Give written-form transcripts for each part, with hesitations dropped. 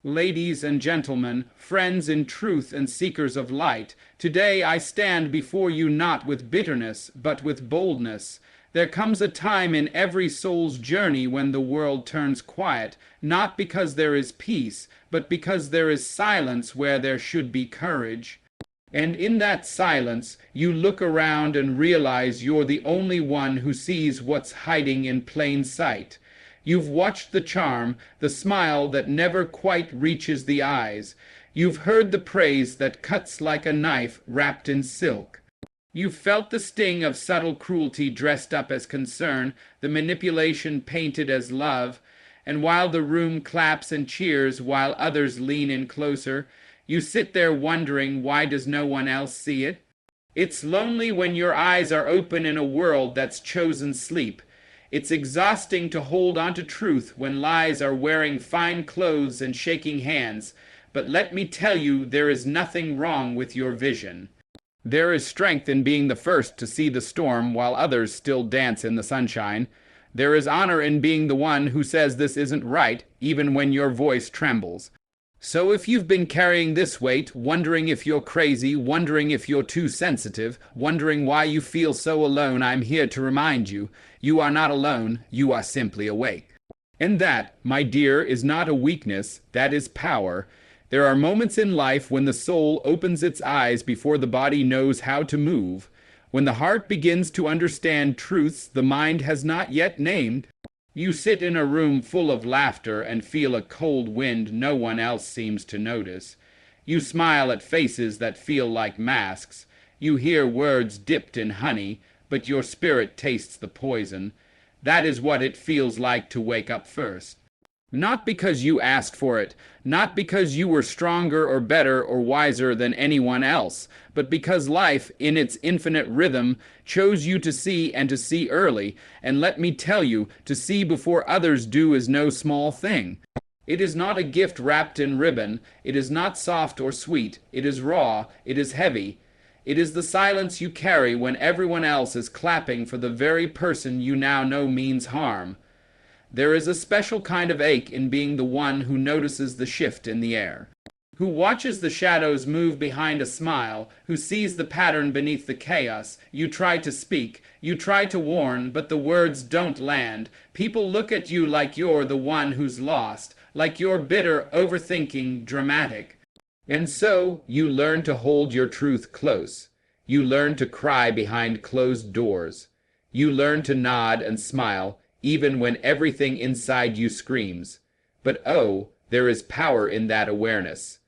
Ladies and gentlemen, friends in truth and seekers of light, today I stand before you not with bitterness, but with boldness. There comes a time in every soul's journey when the world turns quiet, not because there is peace, but because there is silence where there should be courage. And in that silence, you look around and realize you're the only one who sees what's hiding in plain sight. You've watched the charm, the smile that never quite reaches the eyes. You've heard the praise that cuts like a knife wrapped in silk. You've felt the sting of subtle cruelty dressed up as concern, the manipulation painted as love. And while the room claps and cheers, while others lean in closer, you sit there wondering, why does no one else see it? It's lonely when your eyes are open in a world that's chosen sleep. It's exhausting to hold on to truth when lies are wearing fine clothes and shaking hands. But let me tell you, there is nothing wrong with your vision. There is strength in being the first to see the storm while others still dance in the sunshine. There is honor in being the one who says this isn't right, even when your voice trembles. So if you've been carrying this weight, wondering if you're crazy, wondering if you're too sensitive, wondering why you feel so alone, I'm here to remind you, you are not alone, you are simply awake. And that, my dear, is not a weakness, that is power. There are moments in life when the soul opens its eyes before the body knows how to move, when the heart begins to understand truths the mind has not yet named. You sit in a room full of laughter and feel a cold wind no one else seems to notice. You smile at faces that feel like masks. You hear words dipped in honey, but your spirit tastes the poison. That is what it feels like to wake up first. Not because you asked for it, not because you were stronger or better or wiser than anyone else, but because life, in its infinite rhythm, chose you to see and to see early. And let me tell you, to see before others do is no small thing. It is not a gift wrapped in ribbon. It is not soft or sweet. It is raw. It is heavy. It is the silence you carry when everyone else is clapping for the very person you now know means harm. There is a special kind of ache in being the one who notices the shift in the air, who watches the shadows move behind a smile, who sees the pattern beneath the chaos. You try to speak, you try to warn, but the words don't land. People look at you like you're the one who's lost, like you're bitter, overthinking, dramatic. And so you learn to hold your truth close. You learn to cry behind closed doors. You learn to nod and smile, even when everything inside you screams. But oh, there is power in that awareness.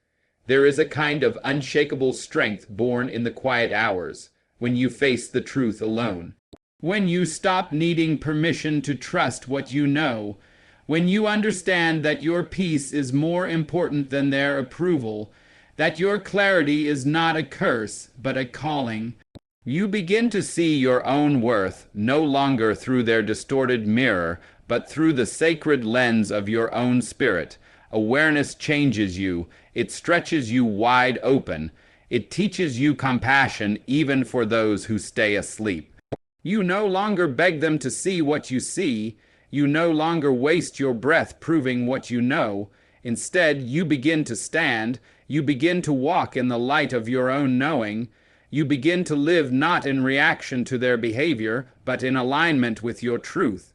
There is a kind of unshakable strength born in the quiet hours, when you face the truth alone. When you stop needing permission to trust what you know. When you understand that your peace is more important than their approval. That your clarity is not a curse, but a calling. You begin to see your own worth, no longer through their distorted mirror, but through the sacred lens of your own spirit. Awareness changes you. It stretches you wide open. It teaches you compassion even for those who stay asleep. You no longer beg them to see what you see. You no longer waste your breath proving what you know. Instead, you begin to stand. You begin to walk in the light of your own knowing. You begin to live not in reaction to their behavior, but in alignment with your truth.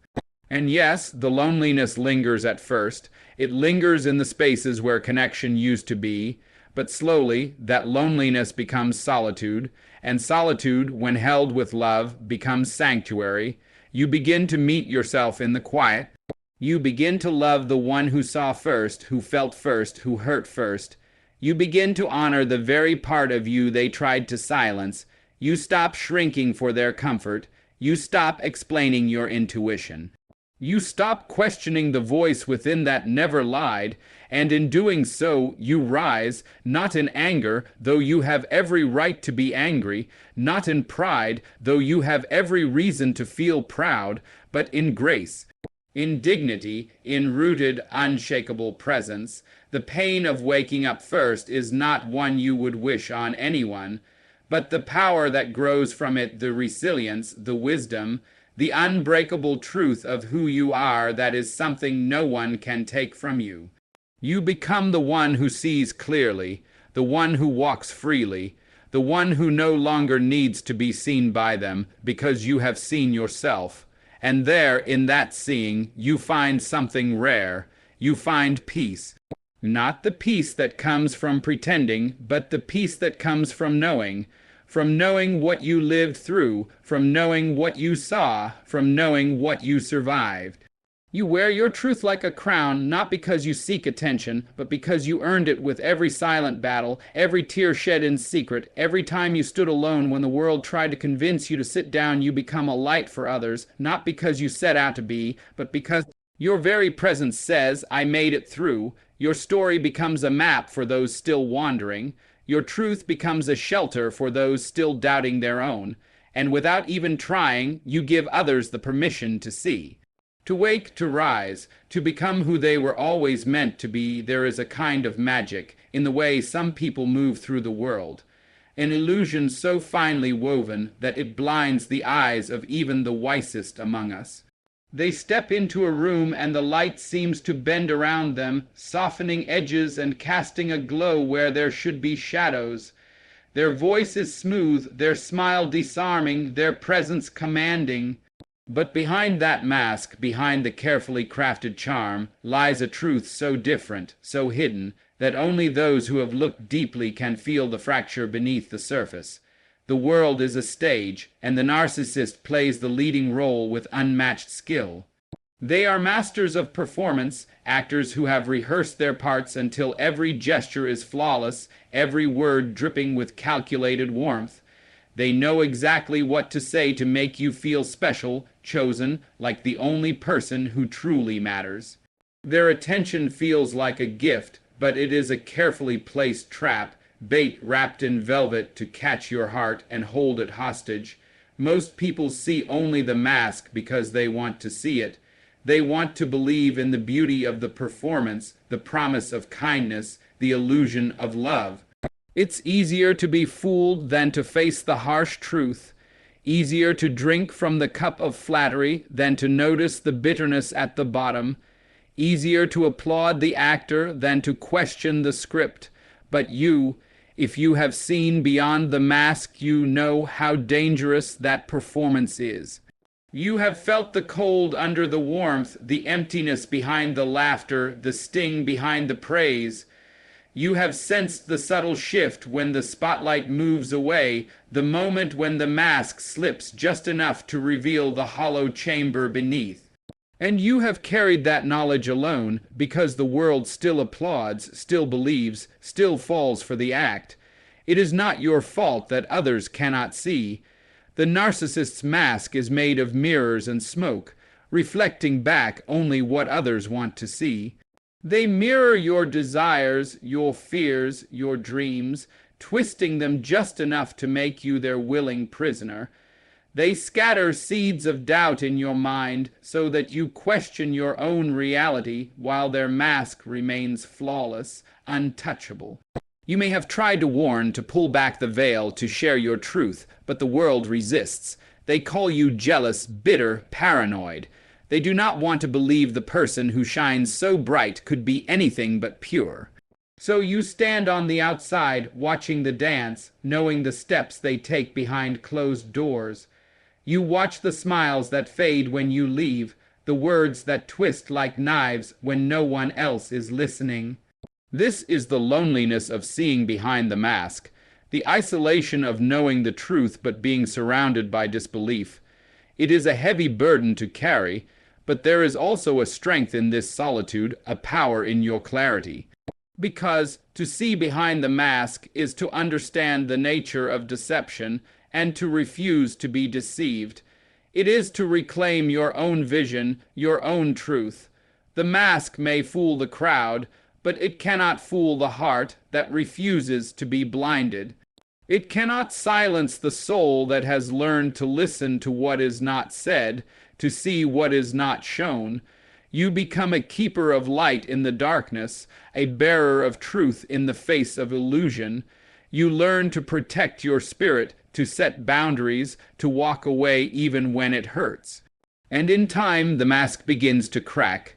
And yes, the loneliness lingers at first. It lingers in the spaces where connection used to be. But slowly, that loneliness becomes solitude. And solitude, when held with love, becomes sanctuary. You begin to meet yourself in the quiet. You begin to love the one who saw first, who felt first, who hurt first. You begin to honor the very part of you they tried to silence. You stop shrinking for their comfort. You stop explaining your intuition. You stop questioning the voice within that never lied, and in doing so, you rise, not in anger, though you have every right to be angry, not in pride, though you have every reason to feel proud, but in grace. In dignity, in rooted, unshakable presence. The pain of waking up first is not one you would wish on anyone, but the power that grows from it, the resilience, the wisdom, the unbreakable truth of who you are, that is something no one can take from you. You become the one who sees clearly, the one who walks freely, the one who no longer needs to be seen by them because you have seen yourself. And there, in that seeing, you find something rare. You find peace. Not the peace that comes from pretending, but the peace that comes from knowing what you lived through, from knowing what you saw, from knowing what you survived. You wear your truth like a crown, not because you seek attention, but because you earned it with every silent battle, every tear shed in secret, every time you stood alone when the world tried to convince you to sit down. You become a light for others, not because you set out to be, but because your very presence says, I made it through. Your story becomes a map for those still wandering. Your truth becomes a shelter for those still doubting their own. And without even trying, you give others the permission to see. To wake, to rise, to become who they were always meant to be, there is a kind of magic in the way some people move through the world. An illusion so finely woven that it blinds the eyes of even the wisest among us. They step into a room and the light seems to bend around them, softening edges and casting a glow where there should be shadows. Their voice is smooth, their smile disarming, their presence commanding. But behind that mask, behind the carefully crafted charm, lies a truth so different, so hidden, that only those who have looked deeply can feel the fracture beneath the surface. The world is a stage, and the narcissist plays the leading role with unmatched skill. They are masters of performance, actors who have rehearsed their parts until every gesture is flawless, every word dripping with calculated warmth. They know exactly what to say to make you feel special, chosen, like the only person who truly matters. Their attention feels like a gift, but it is a carefully placed trap, bait wrapped in velvet to catch your heart and hold it hostage. Most people see only the mask because they want to see it. They want to believe in the beauty of the performance, the promise of kindness, the illusion of love. It's easier to be fooled than to face the harsh truth, easier to drink from the cup of flattery than to notice the bitterness at the bottom, easier to applaud the actor than to question the script. But you, if you have seen beyond the mask, you know how dangerous that performance is. You have felt the cold under the warmth, the emptiness behind the laughter, the sting behind the praise. You have sensed the subtle shift when the spotlight moves away, the moment when the mask slips just enough to reveal the hollow chamber beneath. And you have carried that knowledge alone, because the world still applauds, still believes, still falls for the act. It is not your fault that others cannot see. The narcissist's mask is made of mirrors and smoke, reflecting back only what others want to see. They mirror your desires, your fears, your dreams, twisting them just enough to make you their willing prisoner. They scatter seeds of doubt in your mind so that you question your own reality while their mask remains flawless, untouchable. You may have tried to warn, to pull back the veil, to share your truth, but the world resists. They call you jealous, bitter, paranoid. They do not want to believe the person who shines so bright could be anything but pure. So you stand on the outside, watching the dance, knowing the steps they take behind closed doors. You watch the smiles that fade when you leave, the words that twist like knives when no one else is listening. This is the loneliness of seeing behind the mask, the isolation of knowing the truth but being surrounded by disbelief. It is a heavy burden to carry, but there is also a strength in this solitude, a power in your clarity. Because to see behind the mask is to understand the nature of deception and to refuse to be deceived. It is to reclaim your own vision, your own truth. The mask may fool the crowd, but it cannot fool the heart that refuses to be blinded. It cannot silence the soul that has learned to listen to what is not said, to see what is not shown. You become a keeper of light in the darkness, a bearer of truth in the face of illusion. You learn to protect your spirit, to set boundaries, to walk away even when it hurts. And in time the mask begins to crack.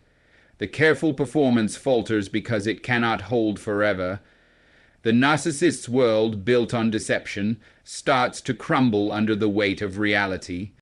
The careful performance falters because it cannot hold forever. The narcissist's world, built on deception, starts to crumble under the weight of reality.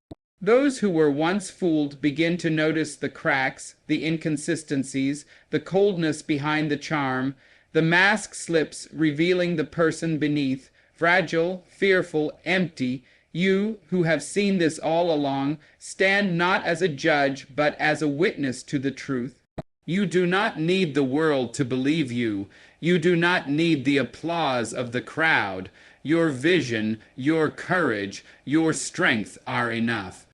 Those who were once fooled begin to notice the cracks, the inconsistencies, the coldness behind the charm. The mask slips, revealing the person beneath, fragile, fearful, empty. You, who have seen this all along, stand not as a judge, but as a witness to the truth. You do not need the world to believe you. You do not need the applause of the crowd. Your vision, your courage, your strength are enough.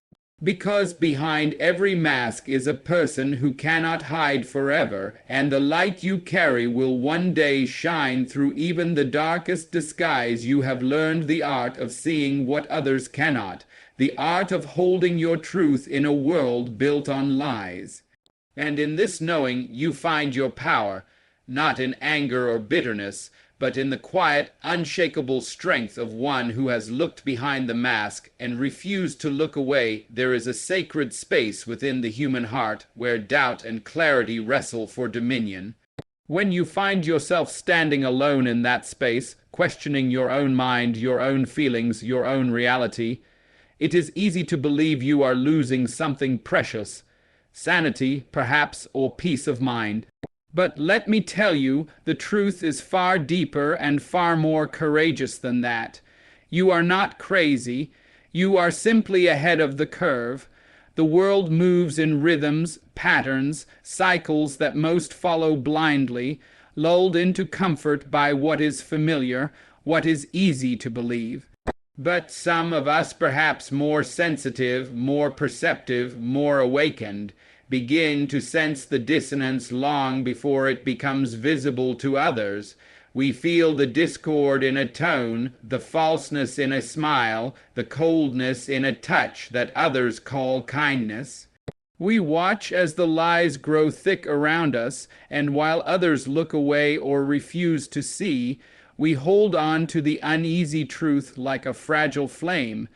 Because behind every mask is a person who cannot hide forever, and the light you carry will one day shine through even the darkest disguise. You have learned the art of seeing what others cannot, the art of holding your truth in a world built on lies. And in this knowing you find your power, not in anger or bitterness, but in the quiet, unshakable strength of one who has looked behind the mask and refused to look away. There is a sacred space within the human heart where doubt and clarity wrestle for dominion. When you find yourself standing alone in that space, questioning your own mind, your own feelings, your own reality, it is easy to believe you are losing something precious. Sanity, perhaps, or peace of mind. But let me tell you, the truth is far deeper and far more courageous than that. You are not crazy. You are simply ahead of the curve. The world moves in rhythms, patterns, cycles that most follow blindly, lulled into comfort by what is familiar, what is easy to believe. But some of us, perhaps more sensitive, more perceptive, more awakened, begin to sense the dissonance long before it becomes visible to others. We feel the discord in a tone, the falseness in a smile, the coldness in a touch that others call kindness. We watch as the lies grow thick around us, and while others look away or refuse to see, we hold on to the uneasy truth like a fragile flame.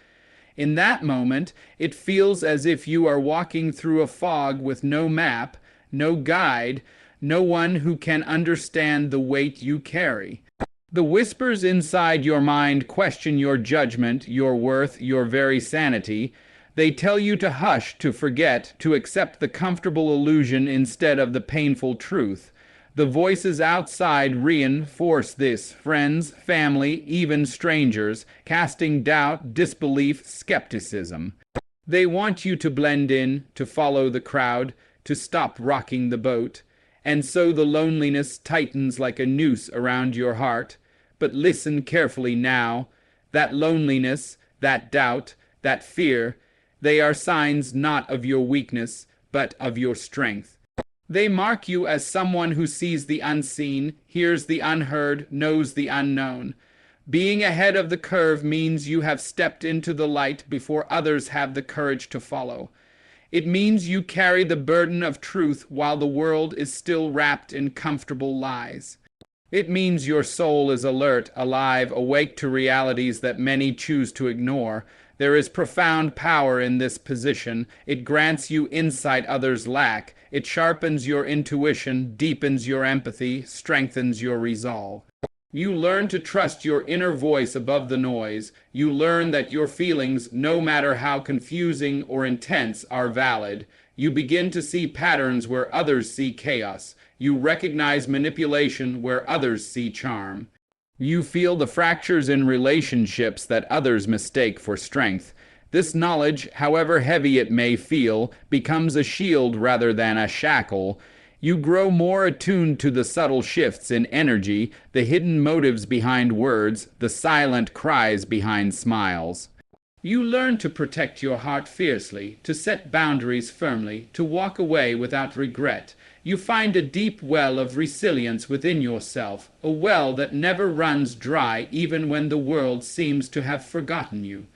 In that moment, it feels as if you are walking through a fog with no map, no guide, no one who can understand the weight you carry. The whispers inside your mind question your judgment, your worth, your very sanity. They tell you to hush, to forget, to accept the comfortable illusion instead of the painful truth. The voices outside reinforce this, friends, family, even strangers, casting doubt, disbelief, skepticism. They want you to blend in, to follow the crowd, to stop rocking the boat. And so the loneliness tightens like a noose around your heart. But listen carefully now. That loneliness, that doubt, that fear, they are signs not of your weakness, but of your strength. They mark you as someone who sees the unseen, hears the unheard, knows the unknown. Being ahead of the curve means you have stepped into the light before others have the courage to follow. It means you carry the burden of truth while the world is still wrapped in comfortable lies. It means your soul is alert, alive, awake to realities that many choose to ignore. There is profound power in this position. It grants you insight others lack. It sharpens your intuition, deepens your empathy, strengthens your resolve. You learn to trust your inner voice above the noise. You learn that your feelings, no matter how confusing or intense, are valid. You begin to see patterns where others see chaos. You recognize manipulation where others see charm. You feel the fractures in relationships that others mistake for strength. This knowledge, however heavy it may feel, becomes a shield rather than a shackle. You grow more attuned to the subtle shifts in energy, the hidden motives behind words, the silent cries behind smiles. You learn to protect your heart fiercely, to set boundaries firmly, to walk away without regret. You find a deep well of resilience within yourself, a well that never runs dry even when the world seems to have forgotten you.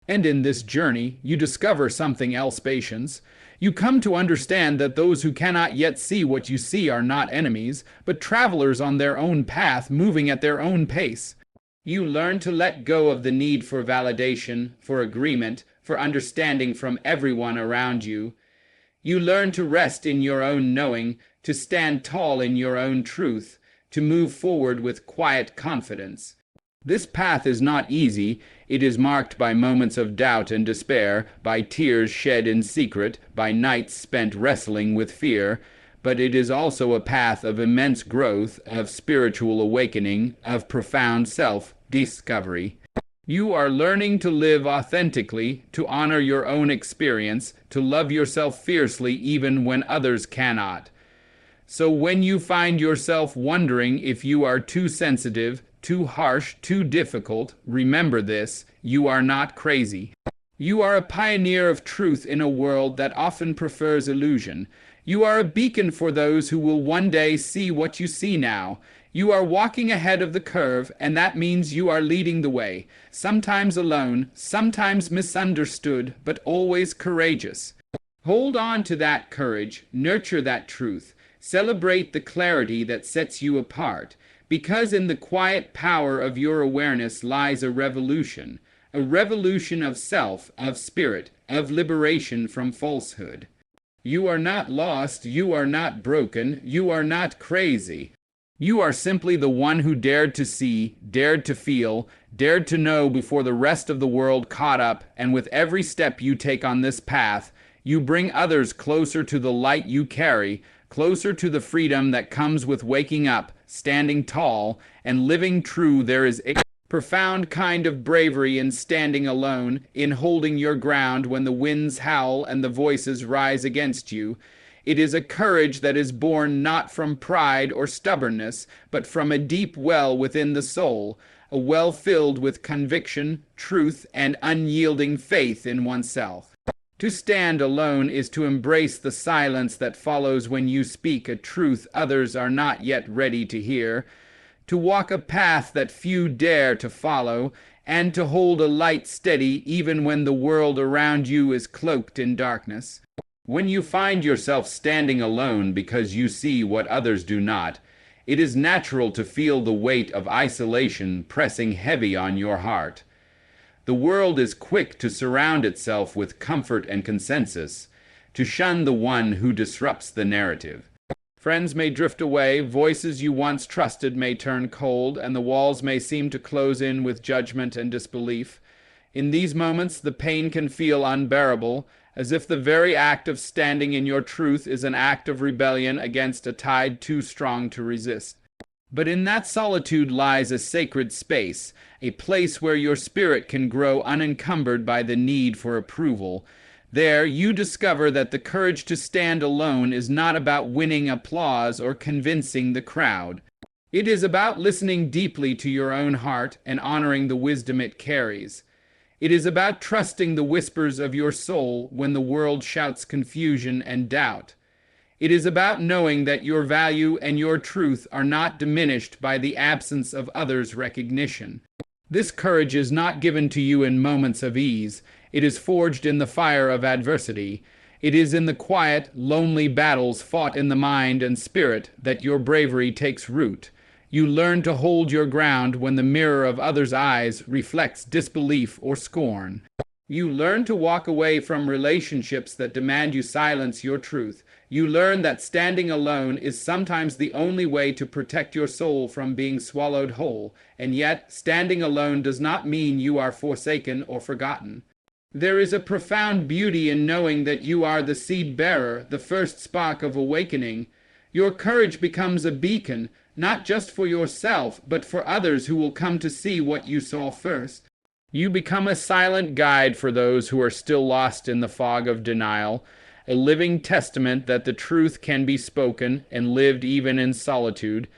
And in this journey, you discover something else, patience. You come to understand that those who cannot yet see what you see are not enemies, but travelers on their own path, moving at their own pace. You learn to let go of the need for validation, for agreement, for understanding from everyone around you. You learn to rest in your own knowing, to stand tall in your own truth, to move forward with quiet confidence. This path is not easy. It is marked by moments of doubt and despair, by tears shed in secret, by nights spent wrestling with fear, but it is also a path of immense growth, of spiritual awakening, of profound self-discovery. You are learning to live authentically, to honor your own experience, to love yourself fiercely even when others cannot. So when you find yourself wondering if you are too sensitive, too harsh, too difficult, remember this: you are not crazy. You are a pioneer of truth in a world that often prefers illusion. You are a beacon for those who will one day see what you see now. You are walking ahead of the curve, and that means you are leading the way, sometimes alone, sometimes misunderstood, but always courageous. Hold on to that courage, nurture that truth, celebrate the clarity that sets you apart, because in the quiet power of your awareness lies a revolution of self, of spirit, of liberation from falsehood. You are not lost, you are not broken, you are not crazy. You are simply the one who dared to see, dared to feel, dared to know before the rest of the world caught up, and with every step you take on this path, you bring others closer to the light you carry, closer to the freedom that comes with waking up, standing tall, and living true. There is a profound kind of bravery in standing alone, in holding your ground when the winds howl and the voices rise against you. It is a courage that is born not from pride or stubbornness, but from a deep well within the soul, a well filled with conviction, truth, and unyielding faith in oneself. To stand alone is to embrace the silence that follows when you speak a truth others are not yet ready to hear, to walk a path that few dare to follow, and to hold a light steady even when the world around you is cloaked in darkness. When you find yourself standing alone because you see what others do not, it is natural to feel the weight of isolation pressing heavy on your heart. The world is quick to surround itself with comfort and consensus, to shun the one who disrupts the narrative. Friends may drift away, voices you once trusted may turn cold, and the walls may seem to close in with judgment and disbelief. In these moments, the pain can feel unbearable, as if the very act of standing in your truth is an act of rebellion against a tide too strong to resist. But in that solitude lies a sacred space, a place where your spirit can grow unencumbered by the need for approval. There you discover that the courage to stand alone is not about winning applause or convincing the crowd. It is about listening deeply to your own heart and honoring the wisdom it carries. It is about trusting the whispers of your soul when the world shouts confusion and doubt. It is about knowing that your value and your truth are not diminished by the absence of others' recognition. This courage is not given to you in moments of ease. It is forged in the fire of adversity. It is in the quiet, lonely battles fought in the mind and spirit that your bravery takes root. You learn to hold your ground when the mirror of others' eyes reflects disbelief or scorn. You learn to walk away from relationships that demand you silence your truth. You learn that standing alone is sometimes the only way to protect your soul from being swallowed whole, and yet standing alone does not mean you are forsaken or forgotten. There is a profound beauty in knowing that you are the seed bearer, the first spark of awakening. Your courage becomes a beacon, not just for yourself, but for others who will come to see what you saw first. You become a silent guide for those who are still lost in the fog of denial, a living testament that the truth can be spoken and lived even in solitude.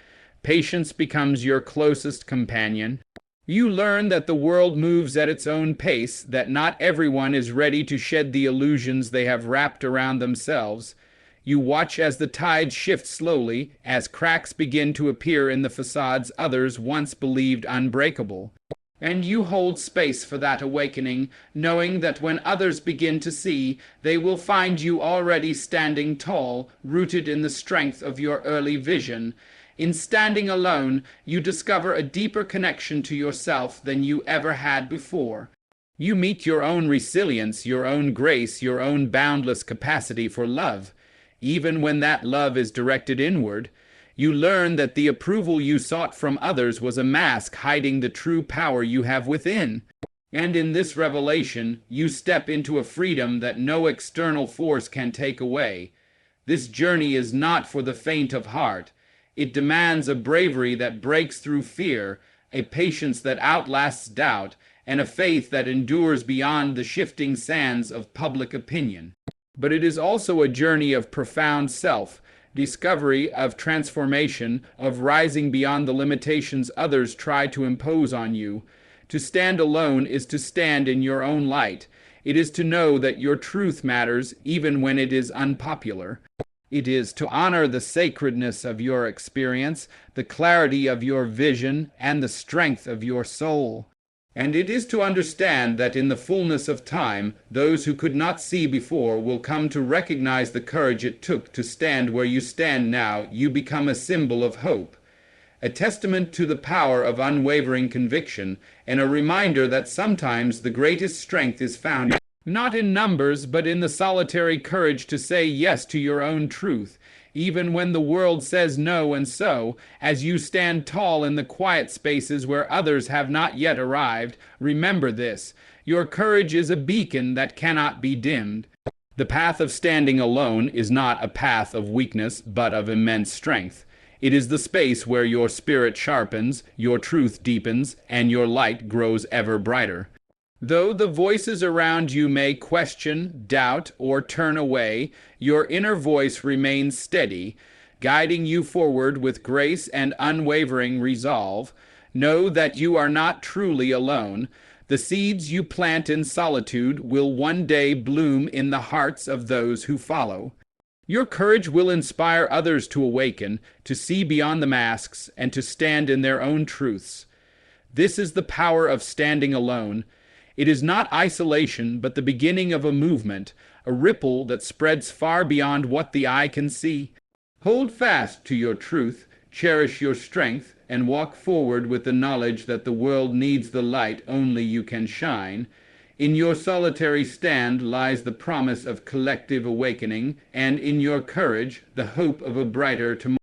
Patience becomes your closest companion. You learn that the world moves at its own pace, that not everyone is ready to shed the illusions they have wrapped around themselves. You watch as the tide shifts slowly, as cracks begin to appear in the facades others once believed unbreakable. And you hold space for that awakening, knowing that when others begin to see, they will find you already standing tall, rooted in the strength of your early vision. In standing alone, you discover a deeper connection to yourself than you ever had before. You meet your own resilience, your own grace, your own boundless capacity for love. even when that love is directed inward. You learn that the approval you sought from others was a mask hiding the true power you have within. And in this revelation, you step into a freedom that no external force can take away. This journey is not for the faint of heart. It demands a bravery that breaks through fear, a patience that outlasts doubt, and a faith that endures beyond the shifting sands of public opinion. But it is also a journey of profound self-discovery, of transformation, of rising beyond the limitations others try to impose on you. To stand alone is to stand in your own light. It is to know that your truth matters even when it is unpopular. It is to honor the sacredness of your experience, the clarity of your vision, and the strength of your soul. And it is to understand that in the fullness of time, those who could not see before will come to recognize the courage it took to stand where you stand now. You become a symbol of hope, a testament to the power of unwavering conviction, and a reminder that sometimes the greatest strength is found not in numbers, but in the solitary courage to say yes to your own truth, even when the world says no. And so, as you stand tall in the quiet spaces where others have not yet arrived, remember this: your courage is a beacon that cannot be dimmed. The path of standing alone is not a path of weakness, but of immense strength. It is the space where your spirit sharpens, your truth deepens, and your light grows ever brighter. Though the voices around you may question, doubt, or turn away, your inner voice remains steady, guiding you forward with grace and unwavering resolve. Know that you are not truly alone. The seeds you plant in solitude will one day bloom in the hearts of those who follow. Your courage will inspire others to awaken, to see beyond the masks, and to stand in their own truths. This is the power of standing alone. It is not isolation, but the beginning of a movement, a ripple that spreads far beyond what the eye can see. Hold fast to your truth, cherish your strength, and walk forward with the knowledge that the world needs the light only you can shine. In your solitary stand lies the promise of collective awakening, and in your courage, the hope of a brighter tomorrow.